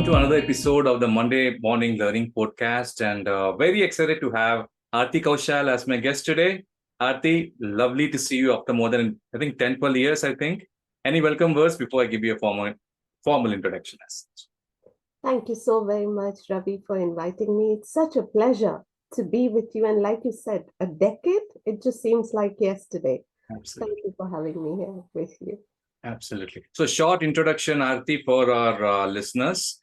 to another episode of the Monday Morning Learning Podcast, and very excited to have Aarti Kaushal as my guest today. Aarti, lovely to see you after more than, I think, 10, 12 years, I think. Any welcome words before I give you a formal introduction? Thank you so very much, Ravi, for inviting me. It's such a pleasure to be with you. And like you said, a decade, it just seems like yesterday. Absolutely. Thank you for having me here with you. Absolutely. So, short introduction, Aarti, for our listeners.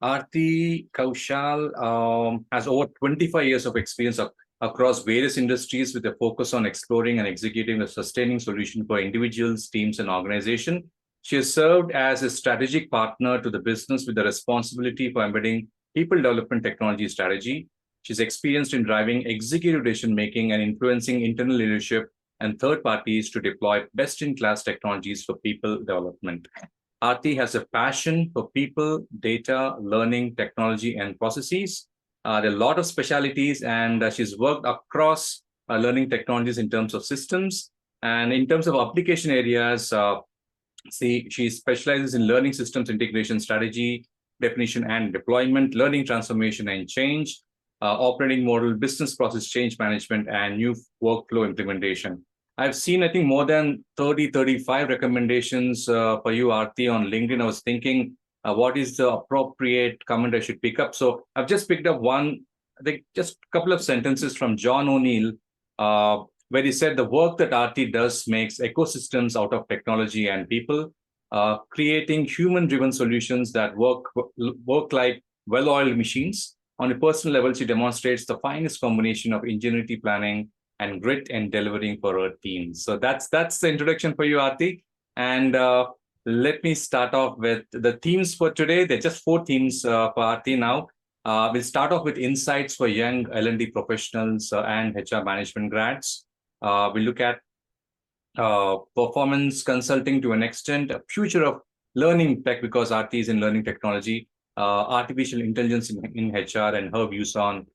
Aarti Kaushal has over 25 years of experience across various industries with a focus on exploring and executing a sustaining solution for individuals, teams, and organizations. She has served as a strategic partner to the business with the responsibility for embedding people development technology strategy. She's experienced in driving executive decision-making and influencing internal leadership and third parties to deploy best-in-class technologies for people development. Aarti has a passion for people, data, learning, technology, and processes. There are a lot of specialties, and she's worked across learning technologies in terms of systems. And in terms of application areas, she specializes in learning systems integration strategy, definition and deployment, learning transformation and change, operating model, business process change management, and new workflow implementation. I've seen, I think, more than 30, 35 recommendations for you, Aarti, on LinkedIn. I was thinking, what is the appropriate comment I should pick up? So I've just picked up one, I think, just a couple of sentences from John O'Neill, where he said the work that Aarti does makes ecosystems out of technology and people, creating human-driven solutions that work like well-oiled machines. On a personal level, she demonstrates the finest combination of ingenuity, planning, and grit and delivering for her team. So that's the introduction for you, Aarti. And let me start off with the themes for today. There are just 4 themes for Aarti now. We'll start off with insights for young L&D professionals and HR management grads. We'll look at performance consulting to an extent, a future of learning tech, because Aarti is in learning technology, artificial intelligence in HR and her views on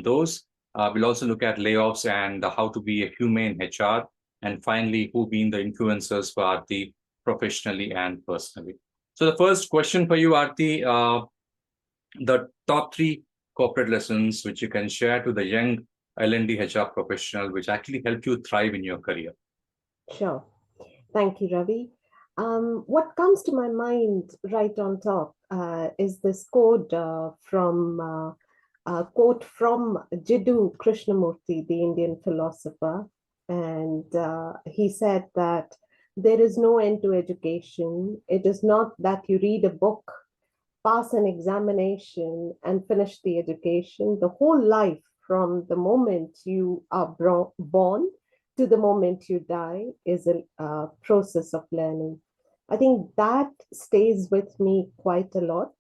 those. We'll also look at layoffs and how to be a human in HR. And finally, who've been the influencers for Aarti professionally and personally. So the first question for you, Aarti, the top 3 corporate lessons which you can share to the young L&D HR professional, which actually help you thrive in your career. Sure. Thank you, Ravi. What comes to my mind right on top is this quote from Jiddu Krishnamurti, the Indian philosopher. And he said that there is no end to education. It is not that you read a book, pass an examination, and finish the education. The whole life, from the moment you are born to the moment you die, is a process of learning. I think that stays with me quite a lot.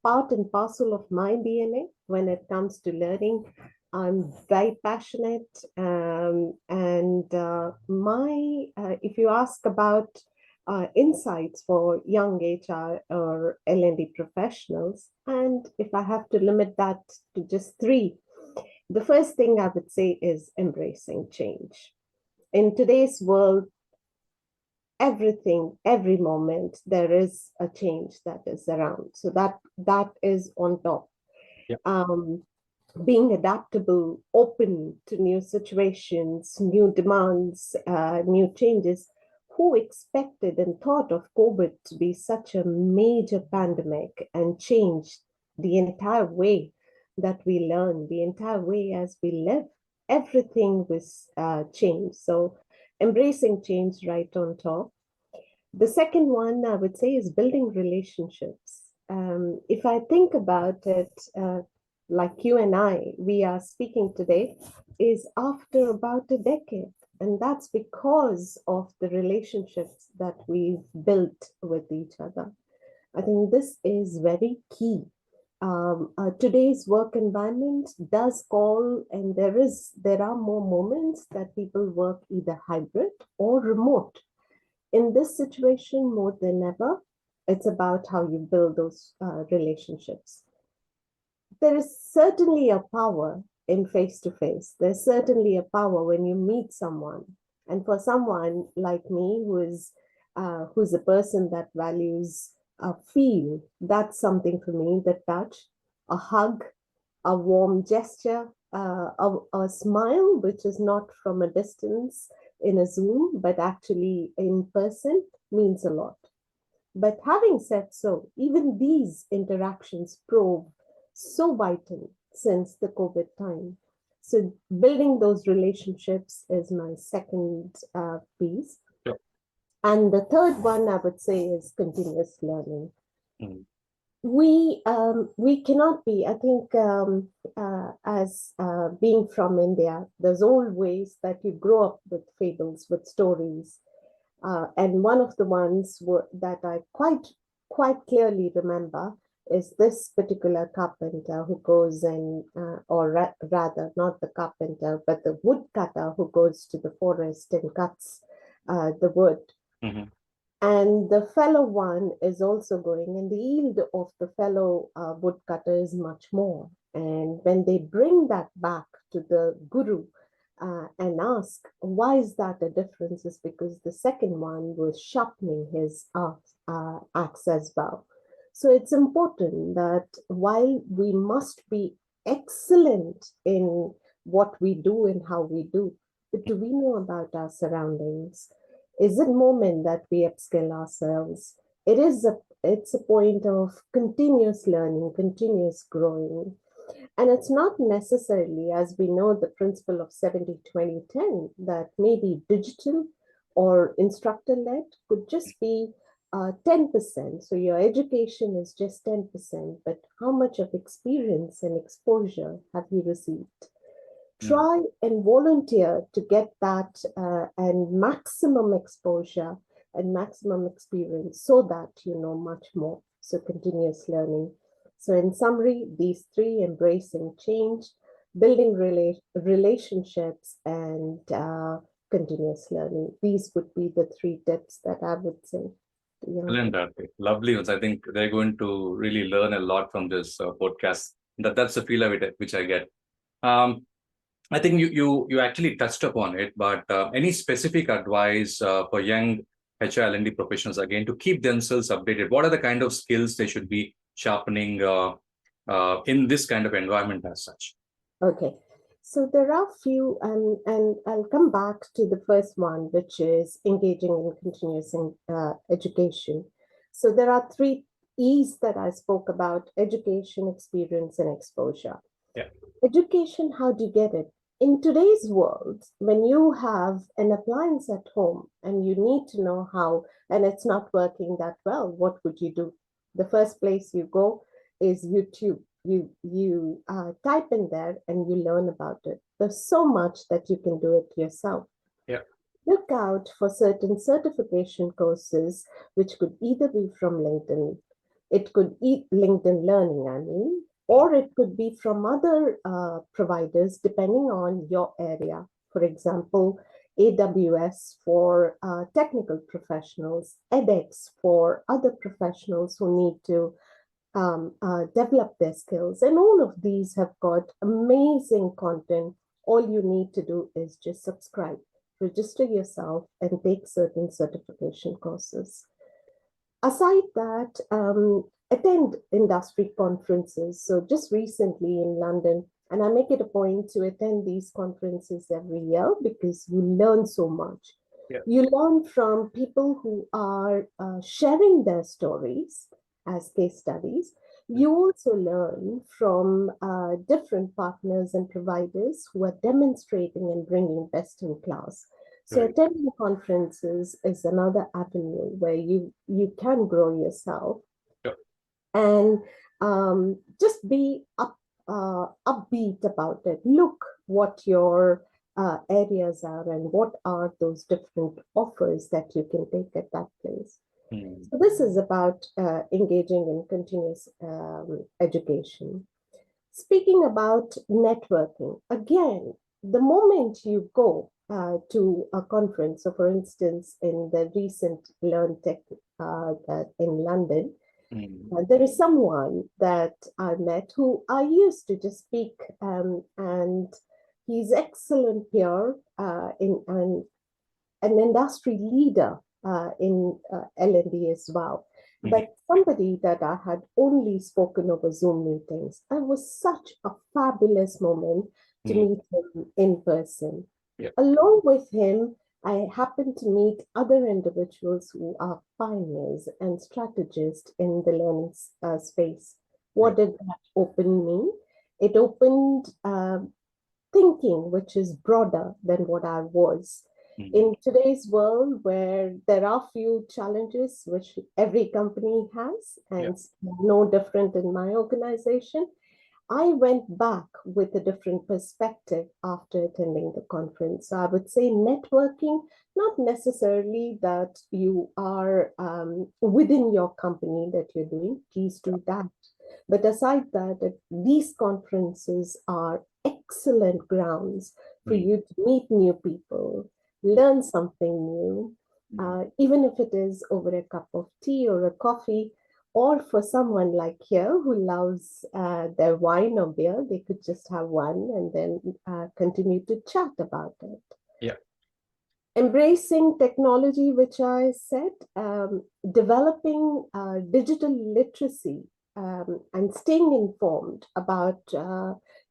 Part and parcel of my DNA when it comes to learning. I'm very passionate, if you ask about insights for young HR or L&D professionals, and if I have to limit that to just 3, the first thing I would say is embracing change. In today's world, everything, every moment, there is a change that is around. So that is on top. Yep. Being adaptable, open to new situations, new demands, new changes. Who expected and thought of COVID to be such a major pandemic and change the entire way that we learn, the entire way as we live? Everything was changed. So embracing change right on top. The second one I would say is building relationships. If I think about it, like you and I, we are speaking today, is after about a decade. And that's because of the relationships that we've built with each other. I think this is very key. Today's work environment does call, and there are more moments that people work either hybrid or remote. In this situation, more than ever, it's about how you build those relationships. There is certainly a power in face-to-face. There's certainly a power when you meet someone. And for someone like me who is who's a person that values feel. That's something for me, the touch, a hug, a warm gesture, a smile, which is not from a distance in a Zoom, but actually in person, means a lot. But having said so, even these interactions prove so vital since the COVID time. So building those relationships is my second piece. Sure. And the third one I would say is continuous learning. Mm. We cannot be, I think, as being from India, there's always that you grow up with fables, with stories. And one of the ones that I quite clearly remember is this particular carpenter who goes in, rather not the carpenter, but the woodcutter who goes to the forest and cuts the wood. Mm-hmm. And the fellow one is also going, and the yield of the fellow woodcutter is much more. And when they bring that back to the guru and ask, why is that a difference? Is because the second one was sharpening his axe as well. So it's important that while we must be excellent in what we do and how we do, but do we know about our surroundings? Is it moment that we upskill ourselves? It's a point of continuous learning, continuous growing. And it's not necessarily, as we know, the principle of 70-20-10, that maybe digital or instructor led could just be 10%. So your education is just 10%, but how much of experience and exposure have you received? Try and volunteer to get that and maximum exposure and maximum experience so that you know much more. So continuous learning. So in summary, these three: embracing change, building relationships, and continuous learning. These would be the three tips that I would say. Excellent, Aarti. Lovely ones. I think they're going to really learn a lot from this podcast. That's the feel of it which I get. I think you actually touched upon it, but any specific advice for young HR&D professionals again to keep themselves updated? What are the kind of skills they should be sharpening in this kind of environment as such? Okay, so there are few, and I'll come back to the first one, which is engaging in continuous education. So there are three E's that I spoke about: education, experience, and exposure. Yeah. Education, how do you get it? In today's world, when you have an appliance at home and you need to know how, and it's not working that well, what would you do? The first place you go is YouTube. You type in there and you learn about it. There's so much that you can do it yourself. Yeah. Look out for certain certification courses, which could either be from LinkedIn, it could be LinkedIn Learning, I mean, or it could be from other providers depending on your area. For example, AWS for technical professionals, edX for other professionals who need to develop their skills. And all of these have got amazing content. All you need to do is just subscribe, register yourself, and take certain certification courses. Aside that, attend industry conferences. So just recently in London, and I make it a point to attend these conferences every year because you learn so much. Yeah. You learn from people who are sharing their stories as case studies. You also learn from different partners and providers who are demonstrating and bringing best in class. So attending conferences is another avenue where you can grow yourself. Sure. And just be upbeat about it. Look what your areas are and what are those different offers that you can take at that place. So this is about engaging in continuous education. Speaking about networking, again, the moment you go to a conference, so for instance, in the recent Learn Tech in London, there is someone that I met who I used to just speak, and he's excellent here in an industry leader in L&D as well. Mhm. But somebody that I had only spoken over Zoom meetings, and was such a fabulous moment to Mhm. meet him in person. Yeah. Along with him, I happened to meet other individuals who are pioneers and strategists in the learning space. Yeah. What did that open me? It opened thinking which is broader than what I was. Mhm. In today's world, where there are few challenges which every company has, Yeah. and no different in my organization, I went back with a different perspective after attending the conference. So I would say networking, not necessarily that you are within your company that you're doing, please do that. But aside that, these conferences are excellent grounds for Mhm. you to meet new people, learn something new, Mhm. even if it is over a cup of tea or a coffee, or for someone like here who loves their wine or beer, they could just have one and then continue to chat about it. Yeah. Embracing technology, which I said, developing digital literacy and staying informed about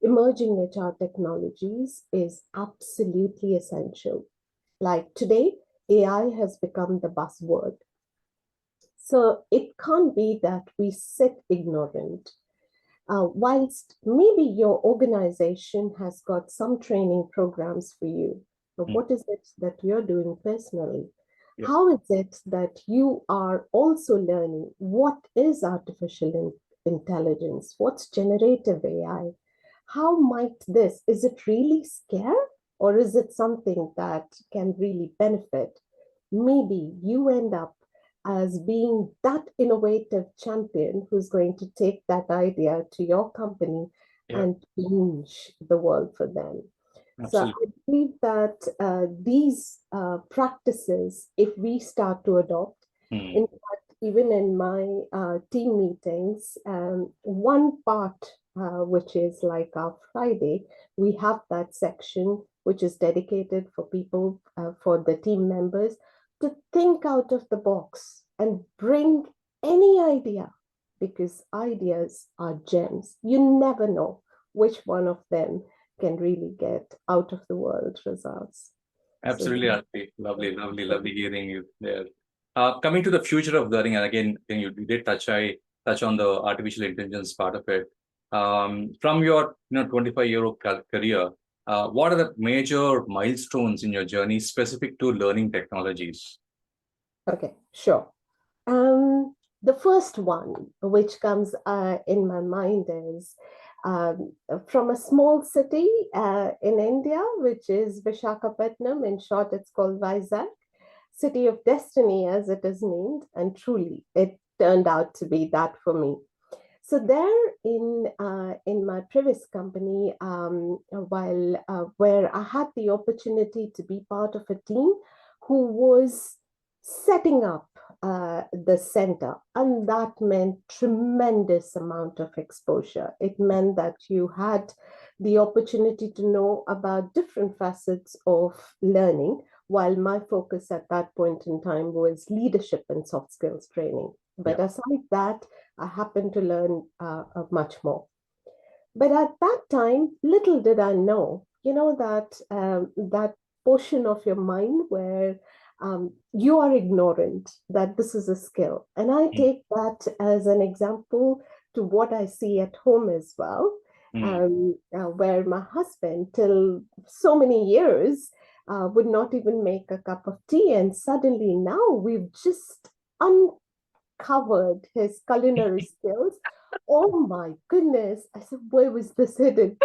emerging HR technologies is absolutely essential. Like today, AI has become the buzzword. So it can't be that we sit ignorant. Whilst maybe your organization has got some training programs for you, but Mhm. what is it that you're doing personally? Yeah. How is it that you are also learning what is artificial intelligence? What's generative AI? How might this, is it really scare or is it something that can really benefit? Maybe you end up as being that innovative champion who's going to take that idea to your company Yeah. and change the world for them. So Absolutely. I believe that these practices, if we start to adopt, Mhm. in fact, even in my team meetings, one part which is like our Friday, we have that section which is dedicated for people, for the team members to think out of the box and bring any idea, because ideas are gems. You never know which one of them can really get out of the world results. So Absolutely, Aarti. Lovely, lovely, lovely hearing you there. Coming to the future of learning, and again, you did touch on the artificial intelligence part of it. From your 25-year-old career, what are the major milestones in your journey specific to learning technologies? okay, sure. The first one which comes in my mind is um, from a small city in India, which is Vishakhapatnam. In short, it's called Vizag, City of Destiny, as it is named. And truly, it turned out to be that for me. So there in my previous company, while where I had the opportunity to be part of a team who was setting up the center, and that meant tremendous amount of exposure. It meant that you had the opportunity to know about different facets of learning, while my focus at that point in time was leadership and soft skills training. Yeah. But aside that, I happened to learn much more. But at that time, little did I know, that that portion of your mind where you are ignorant that this is a skill. And I Mm. take that as an example to what I see at home as well, Mm. where my husband, till so many years, would not even make a cup of tea. And suddenly now we've just uncovered his culinary skills. Oh my goodness. I said, where was this hidden?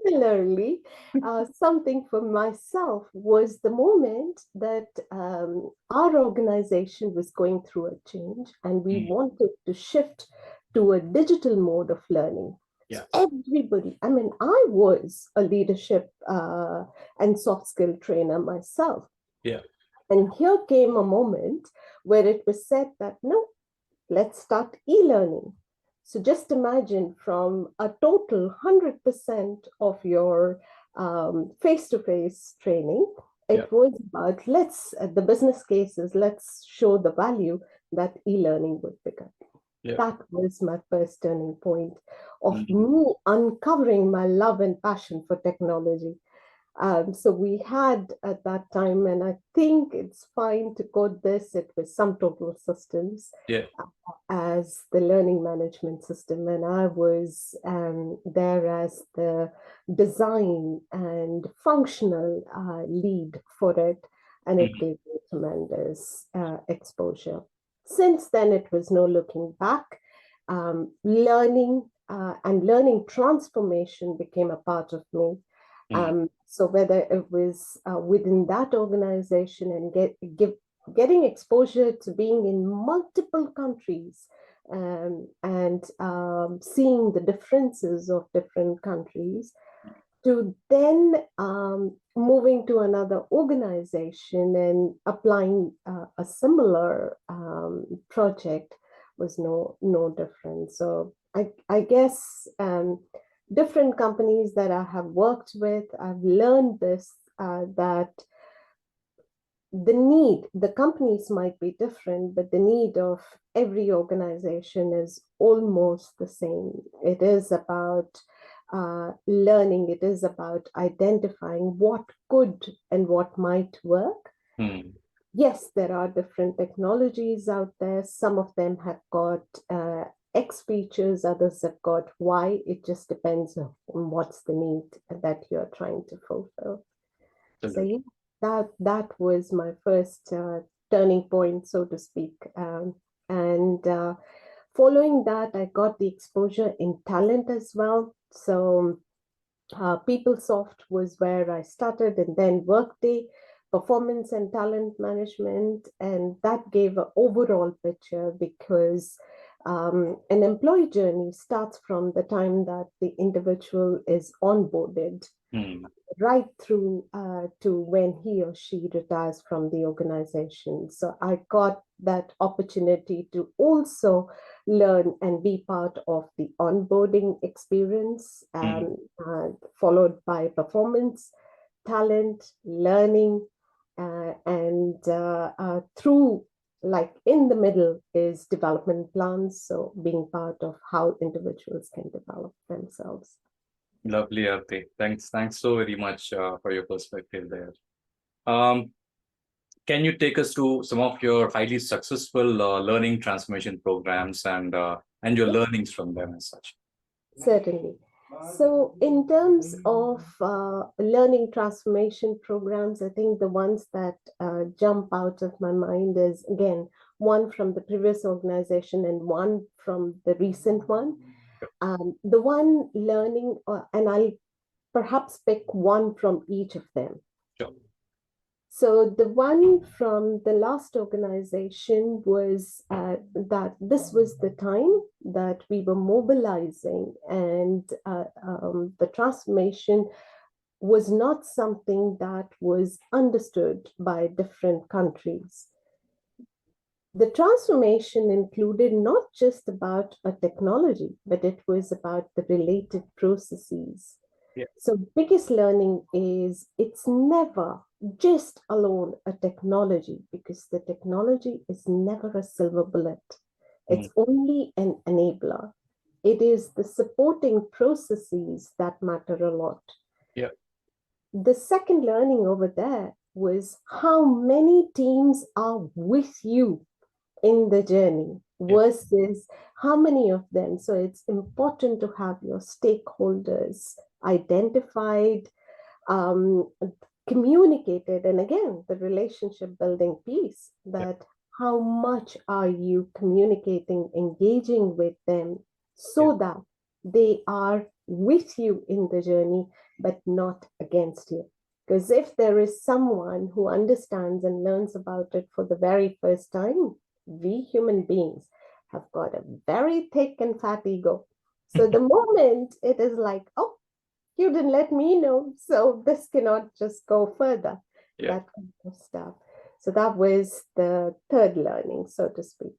Similarly, something for myself was the moment that our organization was going through a change and we Mm. wanted to shift to a digital mode of learning. So Yeah. everybody, I mean, I was a leadership and soft skill trainer myself. Yeah. And here came a moment where it was said that no, let's start e-learning. So just imagine from a total 100% of your face-to-face training, It was about the business cases, let's show the value that e-learning would become. That was my first turning point of me uncovering my love and passion for technology. So we had at that time, and I think it's fine to quote this, it was Sum Total Systems as the learning management system. And I was there as the design and functional lead for it. And it gave me tremendous exposure. Since then, it was no looking back. Learning and learning transformation became a part of me. So whether it was within that organization and getting exposure to being in multiple countries and seeing the differences of different countries, to then moving to another organization and applying a similar project was no different. So I guess different companies that I have worked with, I've learned this, that the companies might be different, but the need of every organization is almost the same. It is about learning, it is about identifying what could and what might work. Yes, there are different technologies out there. Some of them have got X features, others have got Y. It just depends on what's the need that you're trying to fulfill. So yeah, that was my first turning point, so to speak. And following that, I got the exposure in talent as well. So PeopleSoft was where I started, and then Workday, performance and talent management. And that gave an overall picture, because an employee journey starts from the time that the individual is onboarded right through to when he or she retires from the organization. So I got that opportunity to also learn and be part of the onboarding experience, followed by performance, talent, learning, and through, like in the middle is development plans. So being part of how individuals can develop themselves. Lovely, Aarti. Thanks so very much for your perspective there. Can you take us to some of your highly successful learning transformation programs and your learnings from them as such? Certainly. So in terms of learning transformation programs, I think the ones that jump out of my mind is, again, one from the previous organization and one from the recent one. The one learning, and I'll perhaps pick one from each of them. Sure. So the one from the last organization was that this was the time that we were mobilizing, and the transformation was not something that was understood by different countries. The transformation included not just about a technology, but it was about the related processes. So biggest learning is it's never just alone a technology, because the technology is never a silver bullet. It's only an enabler. It is the supporting processes that matter a lot. The second learning over there was how many teams are with you in the journey versus how many of them. So it's important to have your stakeholders identified, communicated, and again, the relationship building piece, that how much are you communicating, engaging with them so that they are with you in the journey, but not against you. Because if there is someone who understands and learns about it for the very first time, we human beings have got a very thick and fat ego. So the moment it is like, oh, you didn't let me know, so this cannot just go further, that kind of stuff. So that was the third learning, so to speak.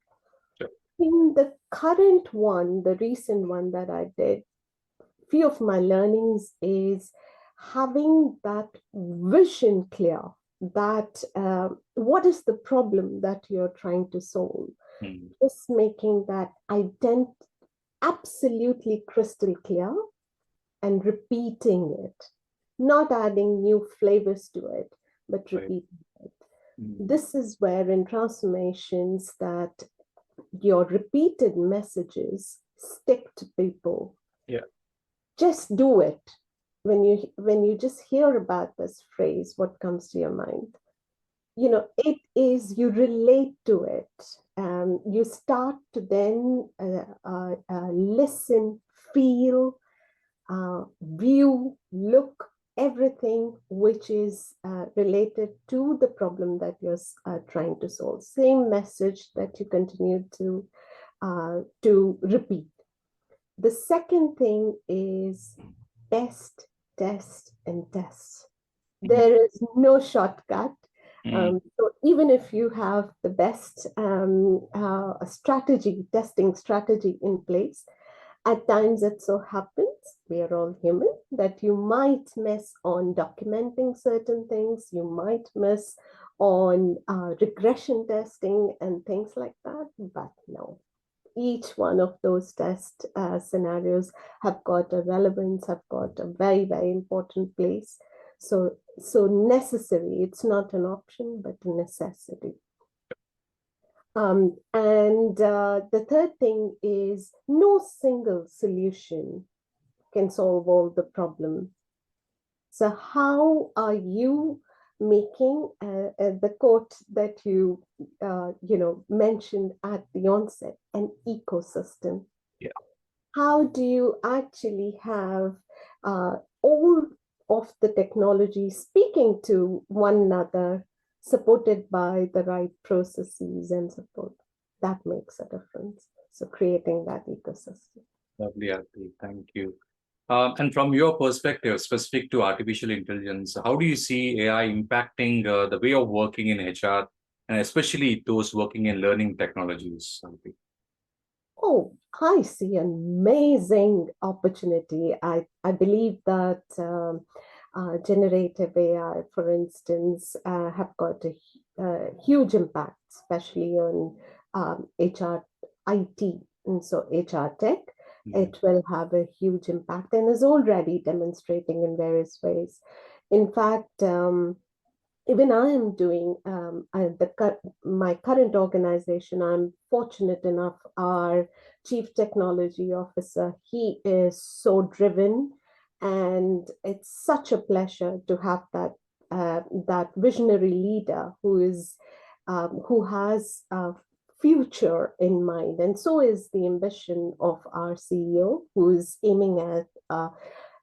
In the current one, the recent one that I did, few of my learnings is having that vision clear that what is the problem that you're trying to solve? Just making that absolutely crystal clear and repeating it, not adding new flavors to it, but repeating it. This is where in transformations that your repeated messages stick to people. Yeah. Just do it. When you just hear about this phrase, what comes to your mind? You know, it is, you relate to it. You start to then listen, feel, view, look, everything which is related to the problem that you're trying to solve. Same message that you continue to repeat. The second thing is test, test, and test. There is no shortcut. So even if you have the best testing strategy in place, at times it so happens, we are all human, that you might miss on documenting certain things, you might miss on regression testing and things like that, but no. Each one of those test scenarios have got a relevance, have got a very, very important place. So necessary, it's not an option, but a necessity. The third thing is no single solution can solve all the problem. So how are you making the quote that you mentioned at the onset, an ecosystem? Yeah. How do you actually have all of the technology speaking to one another, supported by the right processes and support? That makes a difference. So creating that ecosystem. Lovely, Aarti. Thank you. And from your perspective, specific to artificial intelligence, how do you see AI impacting the way of working in HR, and especially those working in learning technologies? Aarti? Oh, I see an amazing opportunity. I believe that generative AI, for instance, have got a huge impact, especially on HR, IT, and so HR tech. It will have a huge impact and is already demonstrating in various ways. In fact, even I am doing my current organization. I'm fortunate enough, our chief technology officer, he is so driven, and it's such a pleasure to have that visionary leader who has a future in mind. And so is the ambition of our CEO, who is aiming at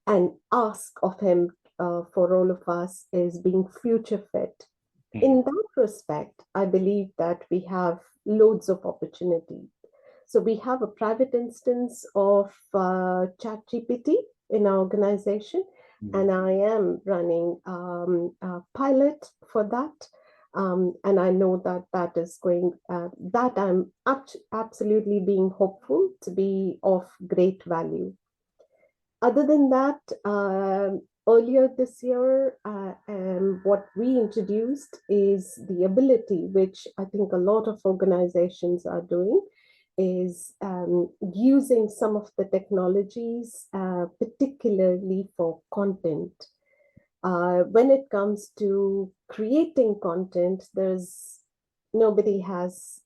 and ask of him for all of us is being future fit. In that respect, I believe that we have loads of opportunity. So we have a private instance of ChatGPT in our organization, and I am running a pilot for that. And I know that is going, that I'm absolutely being hopeful to be of great value. Other than that, earlier this year, what we introduced is the ability, which I think a lot of organizations are doing, is using some of the technologies, particularly for content. When it comes to creating content, nobody has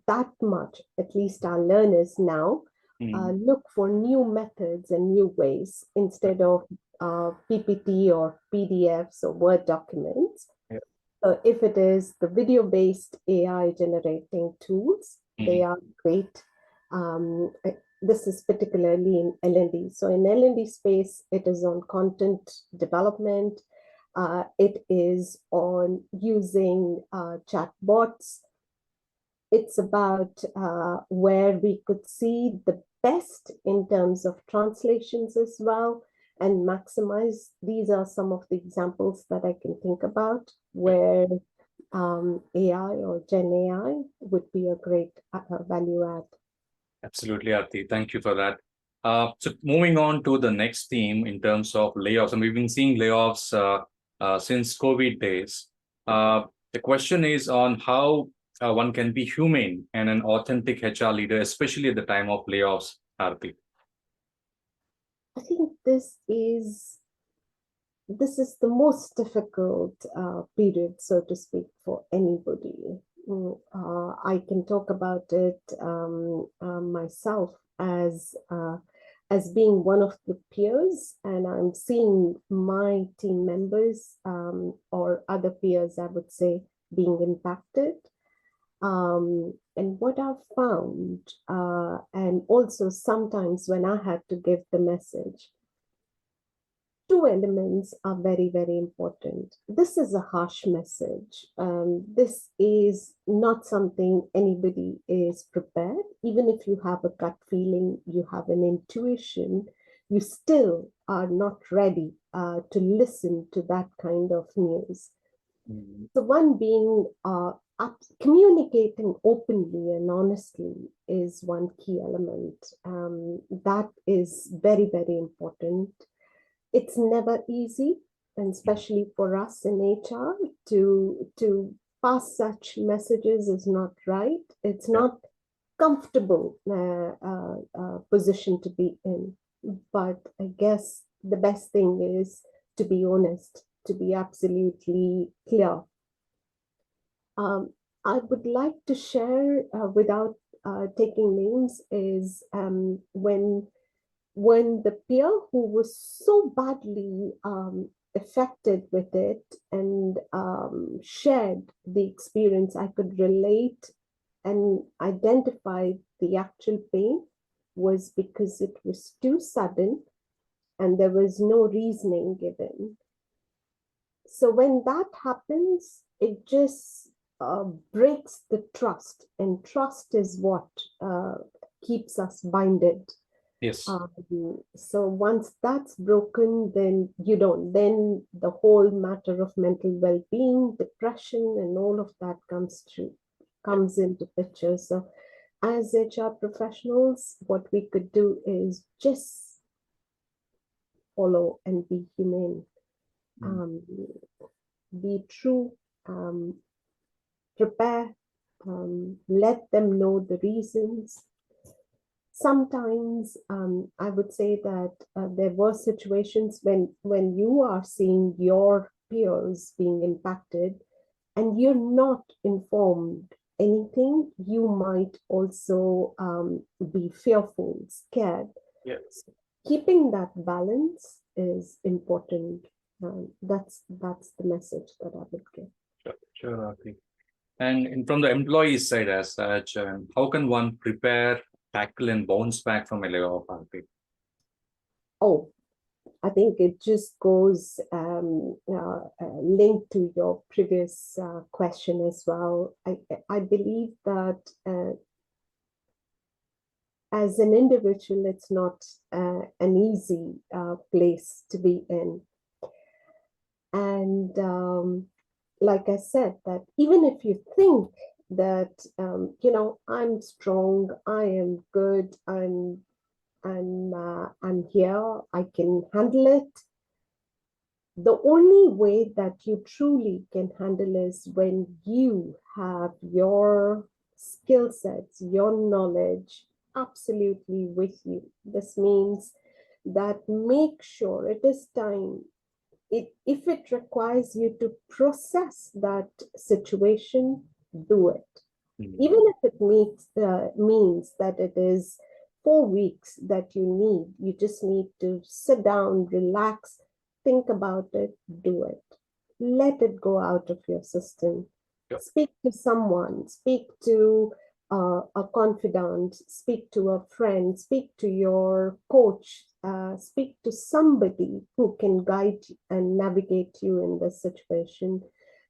that much, at least our learners now, look for new methods and new ways instead of PPT or PDFs or Word documents. Yeah. So if it is the video-based AI generating tools, they are great. This is particularly in L&D. So in L&D space, it is on content development. It is on using chatbots. It's about where we could see the best in terms of translations as well and maximize. These are some of the examples that I can think about where AI or Gen AI would be a great value add. Absolutely, Aarti. Thank you for that. So moving on to the next theme in terms of layoffs, and we've been seeing layoffs since COVID days. The question is on how one can be humane and an authentic HR leader, especially at the time of layoffs, Aarti. I think this is the most difficult period, so to speak, for anybody. I can talk about it myself as being one of the peers, and I'm seeing my team members or other peers, I would say, being impacted. And what I've found, and also sometimes when I had to give the message, two elements are very, very important. This is a harsh message. This is not something anybody is prepared. Even if you have a gut feeling, you have an intuition, you still are not ready to listen to that kind of news. The one being communicating openly and honestly is one key element. That is very, very important. It's never easy, and especially for us in HR, to pass such messages is not right. It's not comfortable position to be in. But I guess the best thing is to be honest, to be absolutely clear. I would like to share without taking names is when the peer who was so badly affected with it and shared the experience, I could relate and identify the actual pain was because it was too sudden and there was no reasoning given. So when that happens, it just breaks the trust, and trust is what keeps us binded. Yes. So once that's broken, then then the whole matter of mental well-being, depression, and all of that comes into picture. So as HR professionals, what we could do is just follow and be humane, be true, prepare, let them know the reasons. Sometimes I would say that there were situations when you are seeing your peers being impacted and you're not informed anything, you might also be fearful, scared. Yes. Keeping that balance is important. That's the message that I would give. Sure, Aarti. And from the employee side as such, how can one prepare, tackle, and bounce back from a layoff, Aarti? Oh, I think it just goes linked to your previous question as well. I believe that as an individual, it's not an easy place to be in. And like I said, that even if you think that, I'm strong, I am good, I'm here, I can handle it. The only way that you truly can handle is when you have your skill sets, your knowledge absolutely with you. This means that make sure it is time. If it requires you to process that situation, do it. Even if it means that it is 4 weeks that you just need to sit down, relax, think about it, do it. Let it go out of your system. Yep. Speak to someone, speak to a confidant, speak to a friend, speak to your coach, speak to somebody who can guide and navigate you in this situation.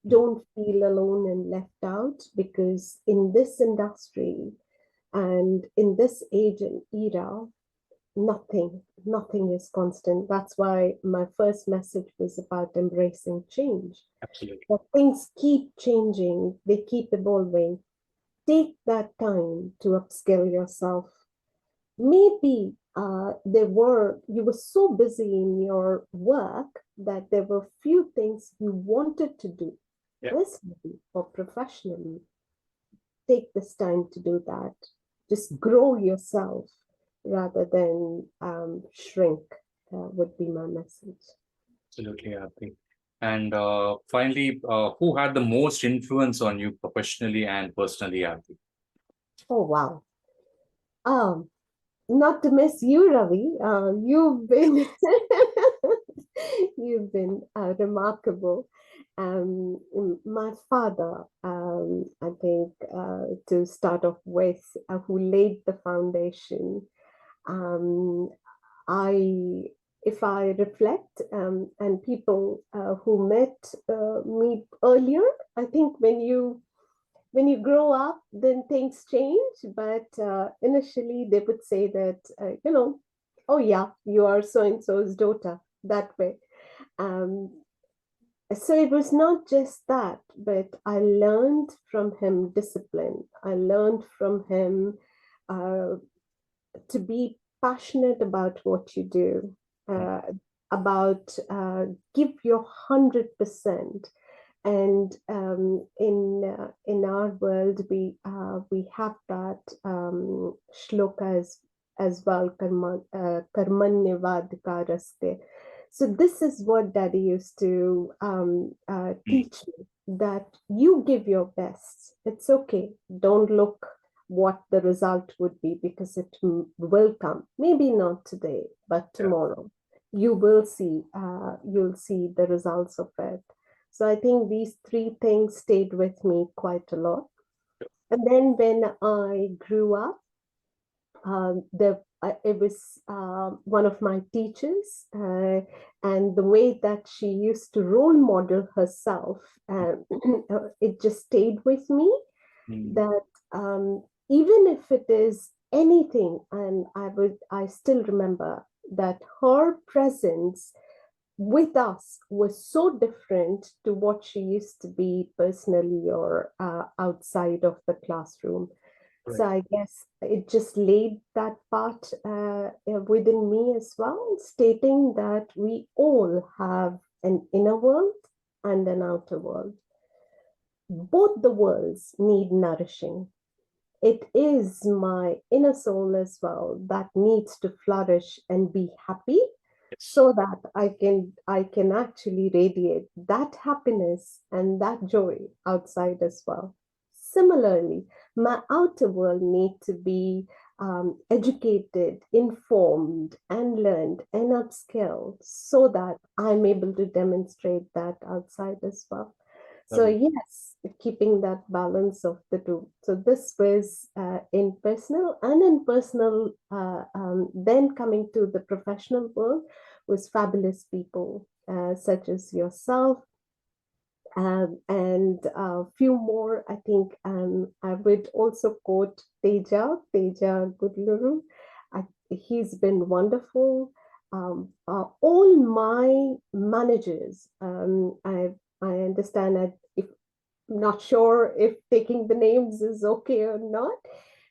Don't feel alone and left out, because in this industry and in this age and era, nothing is constant. That's why my first message was about embracing change. Absolutely. But things keep changing, they keep evolving. Take that time to upskill yourself. Maybe you were so busy in your work that there were few things you wanted to do. Yeah. personally or professionally, take this time to do that. Just grow yourself rather than shrink, would be my message. Absolutely, Aarti. And finally, who had the most influence on you professionally and personally, Aarti? Oh, wow. Um, Not to miss you, Ravi. You've been you've been remarkable. My father, I think, to start off with, who laid the foundation. Um, I, if I reflect, and people who met me earlier, I think when you grow up, then things change. But initially, they would say that, oh yeah, you are so and so's daughter, that way. Um, so it was not just that, but I learned from him discipline. I learned from him uh, to be passionate about what you do, uh, about give your 100%. And in our world, we have that shloka as well, karmanyavadhikaraste. So this is what Daddy used to Mm. teach me, that you give your best. It's okay. Don't look what the result would be, because it will come. Maybe not today, but Yeah. tomorrow you will see. You'll see the results of it. So I think these three things stayed with me quite a lot. And then when I grew up, it was one of my teachers, and the way that she used to role model herself, it just stayed with me. Mm. That even if it is anything, and I still remember that her presence with us was so different to what she used to be personally or outside of the classroom. Right. So I guess it just laid that part within me as well, stating that we all have an inner world and an outer world. Both the worlds need nourishing. It is my inner soul as well that needs to flourish and be happy, Yes. so that I can actually radiate that happiness and that joy outside as well. Similarly, my outer world need to be educated, informed, and learned and upskilled, so that I'm able to demonstrate that outside as well. So Lovely. yes, keeping that balance of the two. So this was in personal, and in personal, then coming to the professional world, was fabulous people such as yourself, and a few more. I think I would also quote Teja Gudluru. He's been wonderful. All my managers, I understand that, if not sure if taking the names is okay or not,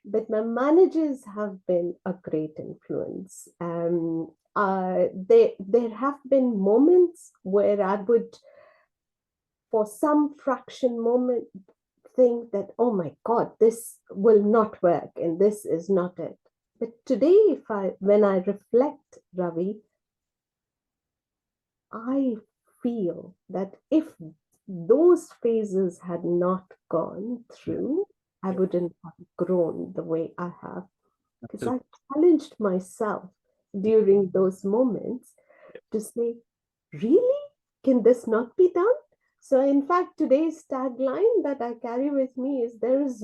but my managers have been a great influence. There have been moments where I would, for some fraction moment, think that, oh my God, this will not work and this is not it. But today, when I reflect, Ravi, I feel that if those phases had not gone Yeah. through, I Yeah. wouldn't have grown the way I have, because I Absolutely. challenged myself during those moments to say, really? Can this not be done? So, in fact, today's tagline that I carry with me is, there's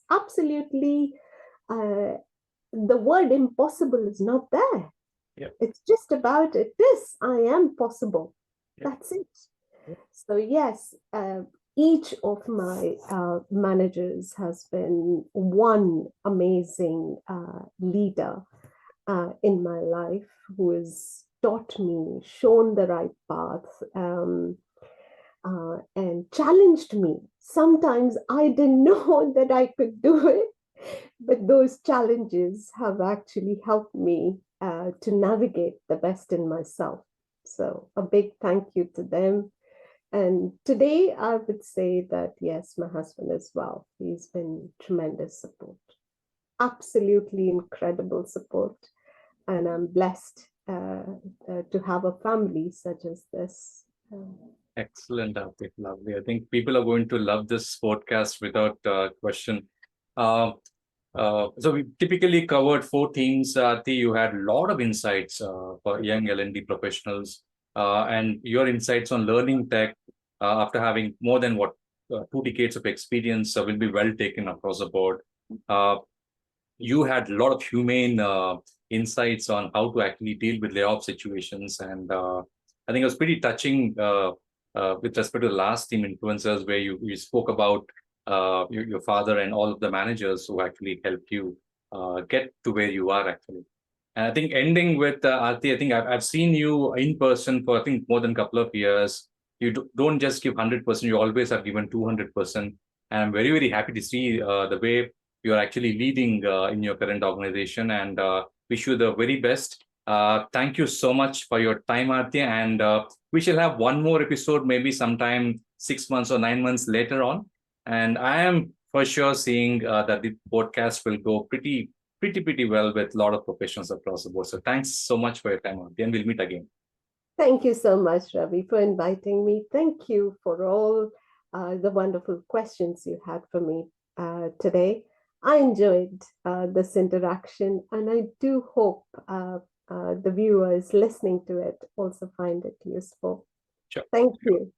absolutely the word impossible is not there. Yeah. It's just about it. This I am possible. Yeah. That's it. Yeah. So yes, each of my managers has been one amazing leader in my life, who has taught me, shown the right path, and challenged me. Sometimes I didn't know that I could do it, but those challenges have actually helped me to navigate the best in myself. So a big thank you to them. And today I would say that, yes, my husband as well. He's been tremendous support, absolutely incredible support. And I'm blessed to have a family such as this. Excellent, Aarti. Lovely. I think people are going to love this podcast without question. Uh, so we typically covered four themes. Aarti, you had a lot of insights for young L&D professionals, and your insights on learning tech after having more than 2 decades of experience will be well taken across the board. Uh, you had a lot of humane insights on how to actually deal with layoff situations. And I think it was pretty touching with respect to the last team influencers, where you spoke about your father and all of the managers who actually helped you get to where you are actually. And I think ending with Aarti, I think I've seen you in person for I think more than a couple of years. You don't just give 100%; you always have given 200%. And I'm very very happy to see the way you're actually leading in your current organization, and wish you the very best. Thank you so much for your time, Aarti, and we shall have one more episode maybe sometime 6 months or 9 months later on. And I am for sure seeing that the podcast will go pretty well with a lot of professionals across the board. So thanks so much for your time, Aarti, and we'll meet again. Thank you so much, Ravi, for inviting me. Thank you for all the wonderful questions you had for me today. I enjoyed this interaction, and I do hope the viewers listening to it also find it useful. Sure. Thank you.